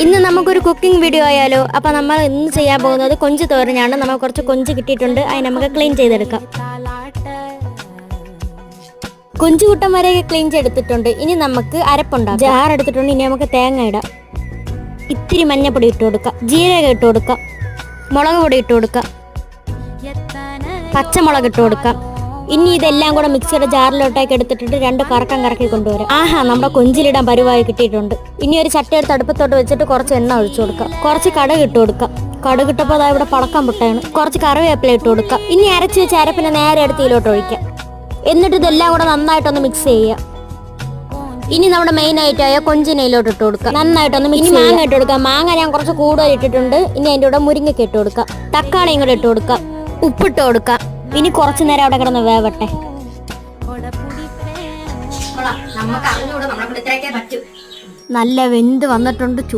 ഇന്ന് നമുക്കൊരു cooking video ആയാലോ. അപ്പോൾ നമ്മൾ ഇന്ന് ചെയ്യാൻ പോകുന്നത് കൊഞ്ച് തോരനാണ്. നമ്മൾ കുറച്ച് കൊഞ്ച് കിട്ടിയിട്ടുണ്ട്, അത് നമുക്ക് ക്ലീൻ ചെയ്തെടുക്കാം. കൊഞ്ച് കൂട്ടം വരെ ക്ലീൻ ചെയ്തെടുത്തിട്ടുണ്ട്. ഇനി നമുക്ക് അരപ്പുണ്ടാക്കാം. ജാർ എടുത്തിട്ടുണ്ട്. ഇനി നമുക്ക് തേങ്ങ ഇടാം. ഇത്തിരി മഞ്ഞപ്പൊടി ഇട്ട് കൊടുക്കാം, ജീരകം ഇട്ട് കൊടുക്കാം, മുളക് പൊടി ഇട്ട് കൊടുക്കാം, പച്ചമുളക് ഇട്ട് കൊടുക്കാം. ഇനി ഇതെല്ലാം കൂടെ മിക്സിയുടെ ജാറിലോട്ടേക്ക് എടുത്തിട്ട് രണ്ട് കറക്കം കറക്കി കൊണ്ടുവരാം. ആഹാ, നമ്മുടെ കൊഞ്ചിലിടാൻ പരുവായി കിട്ടിയിട്ടുണ്ട്. ഇനി ഒരു ചട്ടി എടുത്ത് അടുപ്പത്തോട്ട് വെച്ചിട്ട് കുറച്ച് എണ്ണ ഒഴിച്ചു കൊടുക്കാം. കുറച്ച് കടുക് ഇട്ട് കൊടുക്കാം. കടുക് ഇട്ടപ്പോൾ അതാ ഇവിടെ പളക്കം പൊട്ടയാണ്. കുറച്ച് കറിവേപ്പില ഇട്ട് കൊടുക്കാം. ഇനി അരച്ച് വെച്ച് അരപ്പിനെ നേരെ എടുത്ത് ഇതിലോട്ട് ഒഴിക്കാം. എന്നിട്ട് ഇതെല്ലാം കൂടെ നന്നായിട്ടൊന്ന് മിക്സ് ചെയ്യുക. ഇനി നമ്മുടെ മെയിൻ ആയിട്ടായ കൊഞ്ചിനയിലോട്ട് ഇട്ട് കൊടുക്കാം. നന്നായിട്ടൊന്ന് മിക്സ്. മാങ്ങ ഇട്ട് കൊടുക്കാം. മാങ്ങ ഞാൻ കുറച്ച് കൂടുതൽ ഇട്ടിട്ടുണ്ട്. ഇനി അതിൻ്റെ കൂടെ മുരിങ്ങയ്ക്ക് ഇട്ട് കൊടുക്കാം. തക്കാളിയും കൂടെ ഇട്ട് കൊടുക്കാം. ഉപ്പിട്ട് കൊടുക്കാം. ഇനി കുറച്ചു നേരം അവിടെ കിടന്ന് വേവട്ടെ. നല്ല വെന്ത് വന്നിട്ടുണ്ട്.